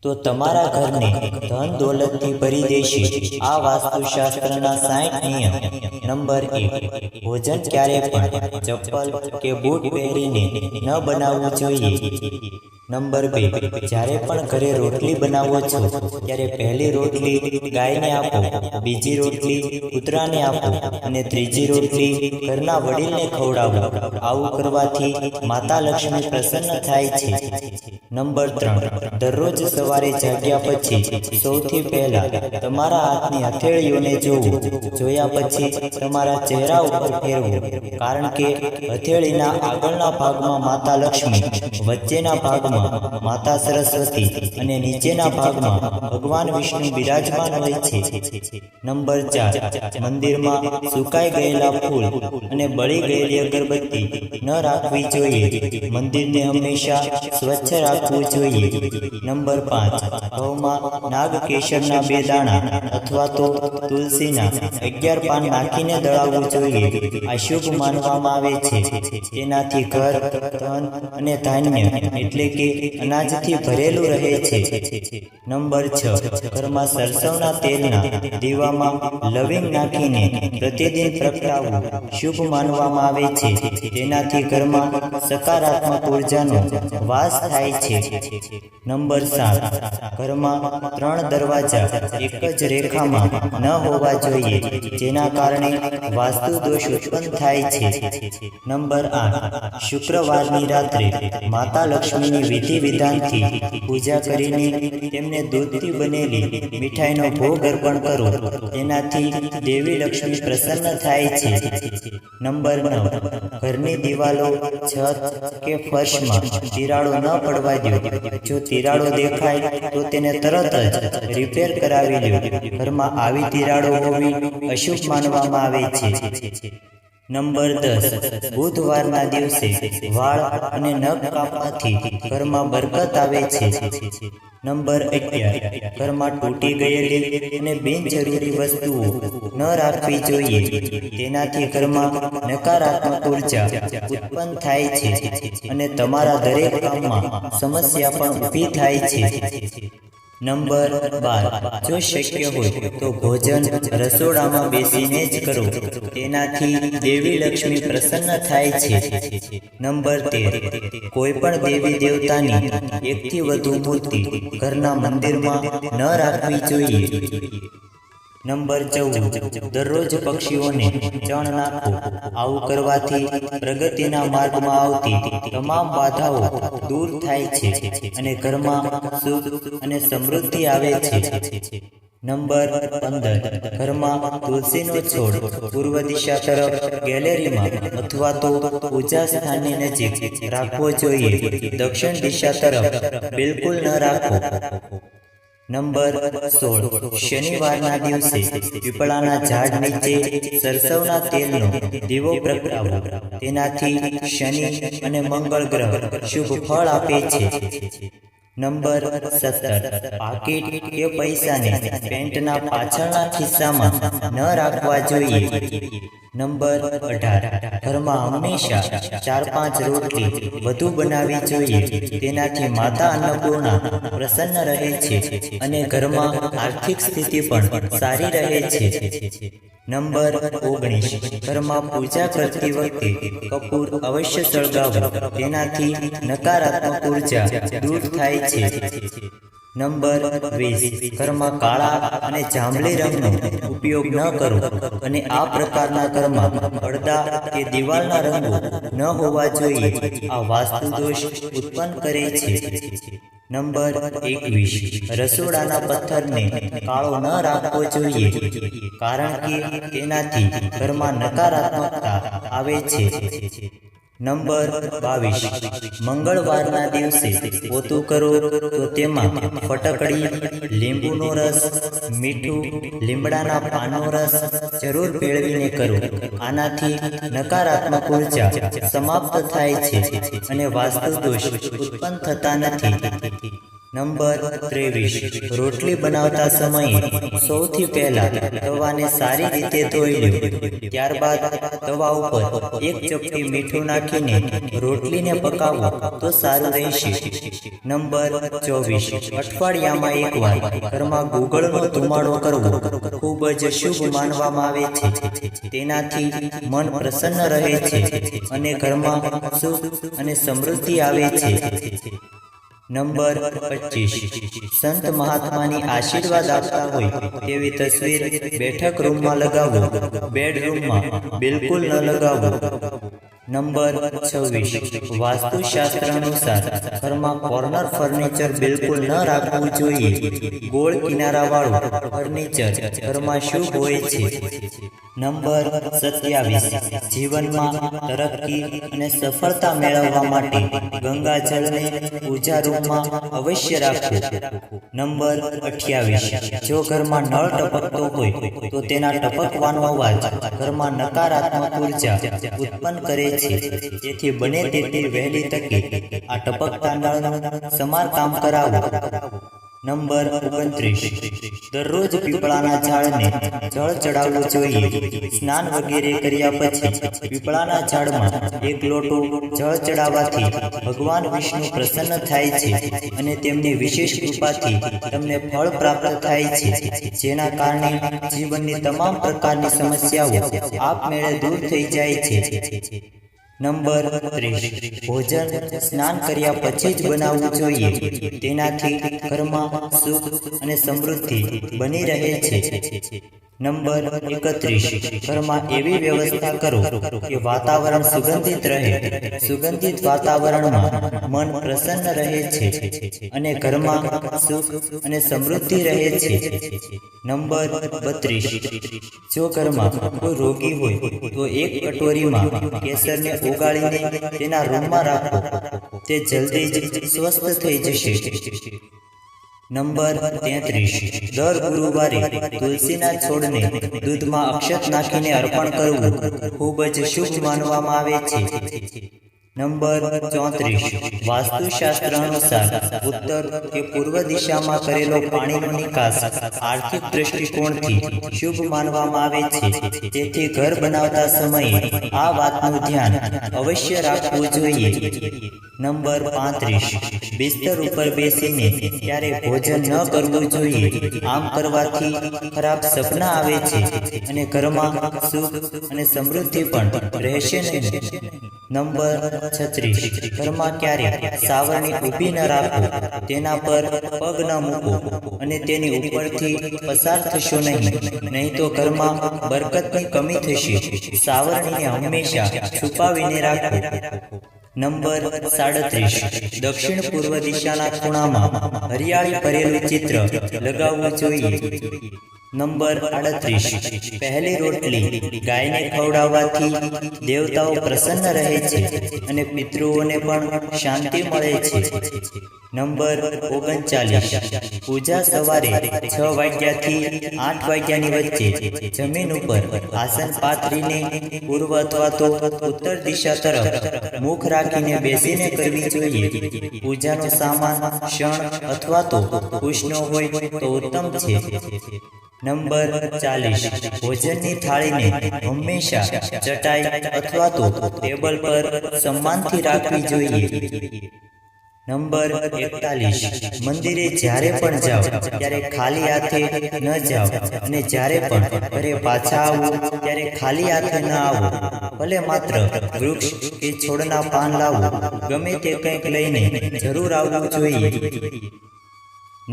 તો તમારા ઘરને ધન દોલતથી ભરી દેશે। આ વાસ્તુશાસ્ત્રના 60 નિયમ। નંબર 1, ભોજન ક્યારે પણ ચપ્પલ કે બૂટ પહેરીને ન બનાવવું જોઈએ। નંબર 2, જ્યારે પણ ઘરે રોટલી બનાવો છો ત્યારે પહેલી રોટલી ગાયને આપો, બીજી રોટલી કૂતરાને આપો અને ત્રીજી રોટલી ઘરના વડીલને ખવડાવો। આવું કરવાથી માતા લક્ષ્મી પ્રસન્ન થાય છે। નંબર 3, દરરોજ સવારે જાગ્યા પછી સૌથી પહેલા તમારા હાથની હથેળીઓને જોવું, જોયા પછી તમારા ચહેરા ઉપર ફેરવો, કારણ કે હથેળીના આગળના ભાગમાં માતા લક્ષ્મી, વચ્ચેના ભાગમાં માતા સરસ્વતી અને નીચેના ભાગમાં ભગવાન વિષ્ણુ બિરાજમાન હોય છે। નંબર 4, મંદિરમાં સુકાઈ ગયેલા ફૂલ અને બળી ગયેલી અગરબત્તી ન રાખવી જોઈએ। મંદિરને હંમેશા સ્વચ્છ રાખવું જોઈએ। નંબર 5, ઘઉંમાં નાગકેશરના 2 દાણા અથવા તો તુલસીના 11 પાન નાખીને દળાવવું જોઈએ। આ શુભ માનવામાં આવે છે। તેનાથી ઘર, ધન અને ધાન્ય એટલે કે અનાજથી ભરેલું રહે છે। નંબર 6, ઘરમાં સરસવના તેલના દીવામાં લવિંગ નાખીને પ્રતિદિન પ્રગટાવવું શુભ માનવામાં આવે છે। તેનાથી ઘરમાં સકારાત્મક ઉર્જાનો વાસ થાય છે। નંબર 7, ઘરમાં 3 દરવાજા એક જ રેખામાં ન હોવા જોઈએ, જેના કારણે વાસ્તુ દોષ ઉત્પન્ન થાય છે। નંબર 8, શુક્રવારની રાત્રે માતા લક્ષ્મીની વિધિ વિધાનથી પૂજા કરીને તેમને દૂધથી બનેલી મીઠાઈનો ભોગ અર્પણ કરો। તેનાથી દેવી લક્ષ્મી પ્રસન્ન થાય છે। નંબર 9, ઘરની દિવાલો, છત કે ફર્શમાં તિરાડો ન પડવા દો। જો તિરાડો દેખાય તો તેને તરત જ રિપેર કરાવી લો। ઘરમાં આવી તિરાડો હોવી અશુભ માનવામાં આવે છે। નંબર 10, બુધવારના દિવસે વાળ અને નખ કાપવાથી ઘરમાં બરકત આવે છે। નંબર 11, ઘરમાં તૂટી ગયેલી અને બિનજરૂરી વસ્તુઓ ન રાખવી જોઈએ। તેનાથી ઘરમાં નકારાત્મક ઉર્જા ઉત્પન્ન થાય છે અને તમારા દરેક કામમાં સમસ્યા પણ ઊભી થાય છે। નંબર 12, જો શક્ય હોય તો ભોજન રસોડામાં બેસીને જ કરો। તેનાથી દેવી લક્ષ્મી પ્રસન્ન થાય છે। નંબર 13, કોઈ પણ દેવી દેવતાની 1 થી વધુ મૂર્તિ ઘરના મંદિરમાં ન રાખવી જોઈએ। નંબર 14, દરરોજ પક્ષીઓને ચણ નાખો। આવું કરવાથી પ્રગતિના માર્ગમાં આવતી તમામ બાધાઓ દૂર થાય છે અને ઘરમાં સુખ અને સમૃદ્ધિ આવે છે। નંબર 15, ઘરમાં તુલસીનો છોડ પૂર્વ દિશા તરફ ગેલેરીમાં અથવા તો પૂજા સ્થાનની નજીક રાખવો જોઈએ। દક્ષિણ દિશા તરફ બિલકુલ ન રાખો। નંબર 16, શનિવારના દિવસે પીપળાના ઝાડ નીચે સરસવના તેલનો દીવો પ્રગટાવો। તેનાથી શનિ અને મંગળ ગ્રહ શુભ ફળ આપે છે। નંબર 17, પાકીટ કે પૈસાને પેન્ટના પાછળના ખિસ્સામાં ન રાખવા જોઈએ। નંબર 18, ઘરમાં હંમેશા 4-5 રોટલી વધુ બનાવવી જોઈએ। તેનાથી માતા અન્નપૂર્ણા પ્રસન્ન રહે છે અને ઘરમાં આર્થિક સ્થિતિ પણ સારી રહે છે। નંબર 19, ઘરમાં પૂજા કરતી વખતે કપૂર અવશ્ય સળગાવો। તેનાથી નકારાત્મક ઉર્જા દૂર થાય છે। નંબર 20, ઘરમાં કાળા અને જાંબલી રંગનો ઉપયોગ ન કરો અને આ પ્રકારના ઘરમાં પડદા કે દિવાલના રંગો ન હોવા જોઈએ। આ વાસ્તુ દોષ ઉત્પન્ન કરે છે। નંબર 21, રસોડાના પથ્થરને કાળો ન રાખવો જોઈએ, કારણ કે તેનાથી ઘરમાં નકારાત્મકતા આવે છે। નંબર 22, મંગળવારના દિવસે પોતું કરો તો તેમાં ફટકડી, લીંબુનો રસ, મીઠું, લીમડાના પાનનો રસ જરૂર ભેળવીને કરો। આનાથી નકારાત્મક ઉર્જા સમાપ્ત થાય છે અને વાસ્તુ દોષ ઉત્પન્ન થતા નથી। નંબર 23 રોટલી બનાવતા સમયે સૌથી પહેલા તવાને સારી રીતે ધોઈ લો. ત્યારબાદ તવા ઉપર એક ચપટી મીઠું નાખીને રોટલીને પકાવો તો સારું રહેશે. નંબર 24 અઠવાડિયામાં એકવાર ઘરમાં ગુગળનો ધુમાડો કરવો ખૂબ જ શુભ માનવામાં આવે છે. તેનાથી મન પ્રસન્ન રહે છે અને ઘરમાં સુખ અને સમૃદ્ધિ આવે છે. નંબર 25 સંત મહાત્માની આશીર્વાદ આપતા હોય તેવી તસવીર બેઠક રૂમમાં લગાવો. બેડરૂમમાં બિલકુલ ન લગાવો. નંબર 26 વાસ્તુશાસ્ત્ર અનુસાર ઘરમાં કોર્નર ફર્નિચર બિલકુલ ન રાખવું જોઈએ. ગોળ કિનારાવાળું ફર્નિચર ઘરમાં શુભ હોય છે. નંબર 27 જીવનમાં તરક્કી અને સફળતા મેળવવા માટે ગંગાજળને પૂજા રૂમમાં અવશ્ય રાખવું. નંબર 28 જો ઘરમાં નળ ટપકતો હોય તો તેના ટપકવાનો અવાજ ઘરમાં નકારાત્મક ઉર્જા ઉત્પન્ન કરે છે. તેથી બને તેટલી વહેલી તકે આ ટપકતા નળનું સમારકામ કરાવો. નંબર 29 દરરોજ પીપળાના ઝાડને જળ ચડાવવું જોઈએ. સ્નાન વગેરે કર્યા પછી પીપળાના ઝાડમાં એક લોટો જળ ચડાવવાથી ભગવાન વિષ્ણુ પ્રસન્ન થાય છે અને તેમની વિશેષ કૃપાથી તમને ફળ પ્રાપ્ત થાય છે, જેના કારણે જીવનની તમામ પ્રકારની સમસ્યાઓ આપમેળે દૂર થઈ જાય છે. નંબર 30 ભોજન સ્નાન કર્યા પછી જ બનાવવું જોઈએ. તેનાથી ઘરમાં સુખ અને સમૃદ્ધિ બની રહે છે. નંબર 31 ઘરમાં એવી વ્યવસ્થા કરો કે વાતાવરણ સુગંધિત રહે. સુગંધિત વાતાવરણમાં મન પ્રસન્ન રહે છે અને ઘરમાં સુખ અને સમૃદ્ધિ રહે છે. નંબર 32 જો ઘરમાં કોઈ રોગી હોય તો એક કટોરીમાં કેસરને ઉગાડીને તેના રૂમમાં રાખો. તે જલ્દી જ સ્વસ્થ થઈ જશે. નંબર 33 દર ગુરુવારે તુલસીના છોડને દૂધમાં અક્ષત નાખીને અર્પણ કરવું ખૂબ જ શુભ માનવામાં આવે છે. નંબર 34 વાસ્તુશાસ્ત્ર અનુસાર ઉત્તર કે પૂર્વ દિશામાં કરેલો પાણીનો નિકાસ આર્થિક દૃષ્ટિકોણથી શુભ માનવામાં આવે છે. તેથી ઘર બનાવતા સમયે આ વાતનું ધ્યાન અવશ્ય રાખવું જોઈએ. નંબર 35 બિસ્તર ઉપર બેસીને ત્યારે ભોજન ન કરવું જોઈએ. આમ કરવાથી ખરાબ સપના આવે છે અને ઘરમાં સુખ અને સમૃદ્ધિ પણ રહેશે નહીં. નંબર 36 ઘરમાં ક્યારે સાવરણી ઊભી ન રાખો. તેના પર પગ ન મૂકો અને તેની ઉપરથી પસાર થશો નહીં તો ઘરમાં બરકતની કમી થશે. સાવરણીને હંમેશા છુપાવીને રાખો. નંબર 37 દક્ષિણ પૂર્વ દિશાના ખૂણામાં હરિયાળી ભરેલું ચિત્ર લગાવવું જોઈએ. નંબર 38 પહેલી રોટલી ગાયને ખવડાવવાથી દેવતાઓ પ્રસન્ન રહે છે અને પિતૃઓને પણ શાંતિ મળે છે. નંબર 39 પૂજા સવારે 6 વાગ્યાથી 8 વાગ્યાની વચ્ચે જમીન ઉપર આસન પાથરીને પૂર્વ અથવા તો ઉત્તર દિશા તરફ મુખ રાખીને બેસીને કરવી જોઈએ. પૂજાનો સામાન શણ અથવા તો કુશનો હોય તો ઉત્તમ છે. નંબર 40 ભોજનની થાળીને હંમેશા ચટાઈ અથવા તો ટેબલ પર સન્માનથી રાખવી જોઈએ. નંબર 41 મંદિરે જ્યારે પણ જાઓ ત્યારે ખાલી હાથે ન જાઓ અને જ્યારે પણ ઘરે પાછા આવો ત્યારે ખાલી હાથે ન આવો. ભલે માત્ર વૃક્ષ કે છોડના પાન લાવો, ગમે તે કંઈક લઈને જરૂર આવવું જોઈએ.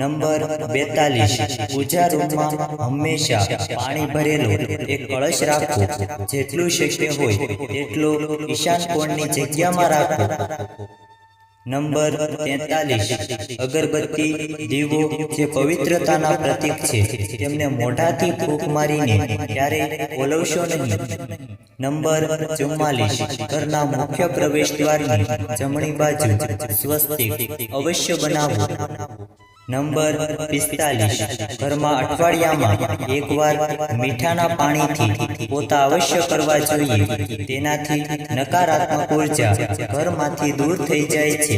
નંબર 42 પૂજા રૂમમાં હંમેશા પાણી ભરેલો એક કળશ રાખો. જેટલું શક્ય હોય તેટલો ઈશાન કોણની જગ્યામાં રાખો. નંબર 43 અગરબત્તી દીવો જે પવિત્રતાના પ્રતીક છે તેમને મોઢાથી ફૂંક મારીને ક્યારેય ઓલવશો નહીં. નંબર 44 ઘરના મુખ્ય પ્રવેશ દ્વારની જમણી બાજુ સ્વસ્તિક અવશ્ય બનાવો. નંબર 45 ઘરમાં અઠવાડિયામાં એકવાર મીઠાના પાણીથી પોતા અવશ્ય કરવા જોઈએ. તેનાથી નકારાત્મક ઉર્જા ઘરમાંથી દૂર થઈ જાય છે.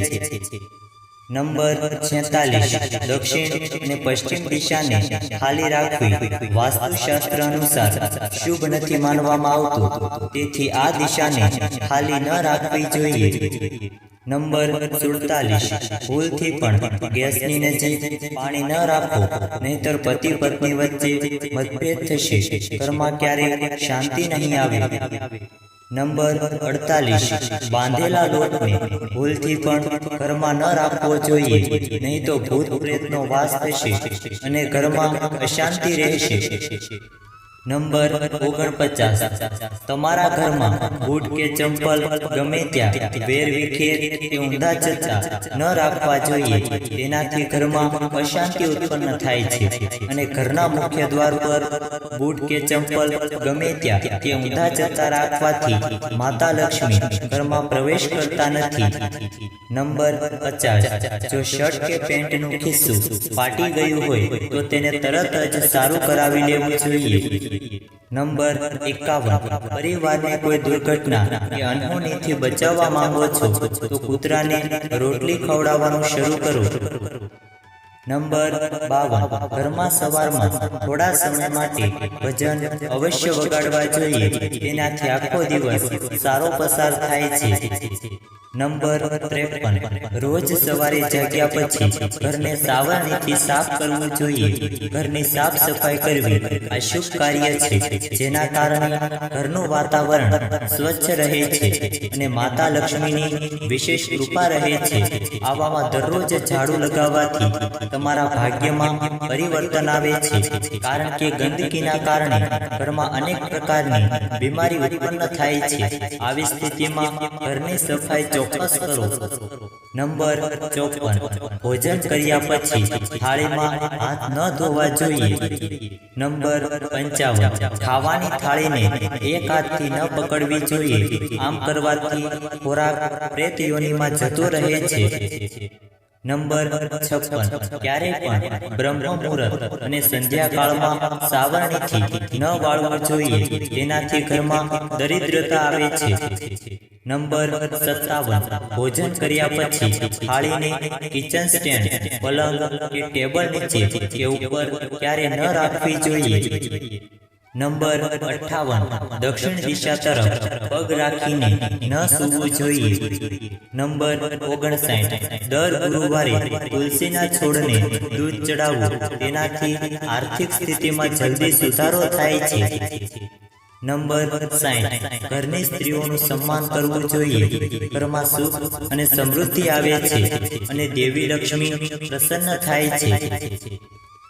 નંબર 46 દક્ષિણ અને પશ્ચિમ દિશાને ખાલી રાખવી વાસ્તુશાસ્ત્ર અનુસાર શુભ નથી માનવામાં આવતું, તેથી આ દિશાને ખાલી ન રાખવી જોઈએ. નંબર 47 ભૂલથી પણ ગેસની નજીક પાણી ન રાખો, નહીંતર પતિ પત્ની વચ્ચે મતભેદ થશે, ઘરમાં ક્યારેય શાંતિ નહીં આવે. નંબર 48 બાંધેલા લોટને ભૂલથી પણ ઘરમાં ન રાખવો જોઈએ, નહીં તો ભૂત પ્રેતનો વાસ થશે અને ઘરમાં અશાંતિ રહેશે. નંબર 49 તમારા ઘરમાં બૂટ કે ચંપલ ગમે ત્યાં વેર વિખેર કે ઊંધા જતા ન રાખવા જોઈએ. તેનાથી ઘરમાં અશાંતિ ઉત્પન્ન થાય છે અને ઘરના મુખ્ય દ્વાર પર બૂટ કે ચંપલ ગમે ત્યાં કે ઊંધા જતા રાખવાથી માતા લક્ષ્મી ઘરમાં પ્રવેશ કરતા નથી. નંબર 50 જો શર્ટ કે પેન્ટનું ખિસ્સું ફાટી ગયું હોય તો તેને તરત જ સારું કરાવી લેવું જોઈએ. નંબર 51 પરિવારને કોઈ દુર્ઘટના કે અનહોનીથી બચાવવા માંગો છો તો કૂતરાને રોટલી ખવડાવવાનું શરૂ કરો. નંબર 52 ઘરમાં સવારમાં થોડા સમય માટે ભજન અવશ્ય વગાડવા જોઈએ, તેનાથી આખો દિવસ સારો પસાર થાય છે. નંબર 53 રોજ સવારે જાગ્યા પછી ઘરને સાવરણીથી સાફ કરવું જોઈએ. ઘરની સાફ સફાઈ કરવી આ શુભ કાર્ય છે, જેના કારણે ઘરનું વાતાવરણ સ્વચ્છ રહે છે અને માતા લક્ષ્મીની વિશેષ કૃપા રહે છે. આવામાં દરરોજ ઝાડુ લગાવવાથી તમારા ભાગ્યમાં પરિવર્તન આવે છે, કારણ કે ગંદકીના કારણે ઘરમાં અનેક પ્રકારની બીમારી ઉત્પન્ન થાય છે. આવી સ્થિતિમાં ઘરની સફાઈ ચોક્કસ કરો. નંબર 54 ભોજન કર્યા પછી થાળીમાં હાથ ન ધોવા જોઈએ. નંબર 55 ખાવાની થાળીને એક હાથથી ન પકડવી જોઈએ. આમ કરવાથી ખોરાક પ્રેત યોનિમાં જતો રહે છે. નંબર 56 ક્યારેય પણ બ્રહ્મ મુહૂર્ત અને સંધ્યાકાળમાં સાવરણીથી ન વાળવું જોઈએ, તેનાથી ઘરમાં દરિદ્રતા આવે છે. નંબર 57 ભોજન કર્યા પછી થાળીને કિચન સ્ટેન્ડ, પલંગ કે ટેબલ નીચે કે ઉપર ક્યારે ન રાખવી જોઈએ. નંબર 58 દક્ષિણ દિશા તરફ પગ રાખીને ન સૂવું જોઈએ. નંબર 59 દર ગુરુવારે તુલસીના છોડને દૂધ ચડાવવું, તેનાથી આર્થિક સ્થિતિમાં જલ્દી સુધારો થાય છે. નંબર 60 ઘરની સ્ત્રીઓનું સન્માન કરવું જોઈએ. ઘરમાં સુખ અને સમૃદ્ધિ આવે છે અને દેવી લક્ષ્મી પ્રસન્ન થાય છે.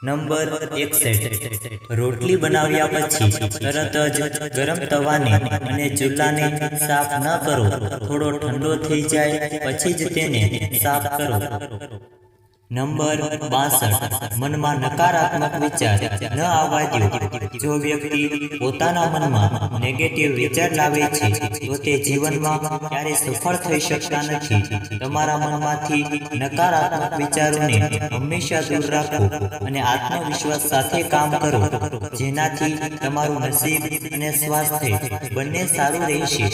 નંબર 61 રોટલી બનાવ્યા પછી તરત જ ગરમ તવાને અને ચૂલાને સાફ ન કરો. થોડો ઠંડો થઈ જાય પછી જ તેને સાફ કરો. નંબર 62 મનમાં નકારાત્મક વિચાર ન આવવા દો. જો વ્યક્તિ પોતાના મનમાં નેગેટિવ વિચાર લાવે છે તો તે જીવનમાં ક્યારેય સફળ થઈ શકતા નથી. તમારા મનમાંથી નકારાત્મક વિચારોને હંમેશા દૂર રાખો અને આત્મવિશ્વાસ સાથે કામ કરો, જેનાથી તમારું નસીબ અને સ્વાસ્થ્ય બંને સારું રહેશે.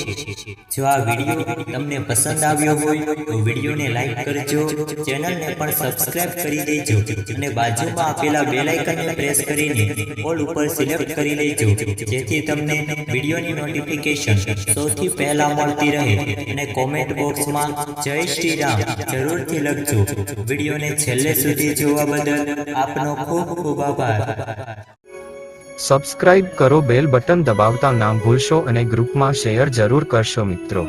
જો આ વિડીયો તમને પસંદ આવ્યો હોય તો વિડીયોને લાઈક કરજો, ચેનલને પણ સબસ્ક્રાઇબ કરી દેજો અને બાજુમાં આપેલા બેલ આઇકનને પ્રેસ કરીને ઓલ ઉપર સિલેક્ટ કરી લેજો, જેથી તમને વિડીયોની નોટિફિકેશન સૌથી પહેલા મળતી રહે. અને કોમેન્ટ બોક્સમાં જય શ્રી રામ જરૂરથી લખજો. વિડીયોને છેલ્લે સુધી જોવા બદલ આપનો ખૂબ ખૂબ આભાર. સબસ્ક્રાઇબ કરો, બેલ બટન દબાવતા ના ભૂલશો અને ગ્રુપમાં શેર જરૂર કરશો મિત્રો.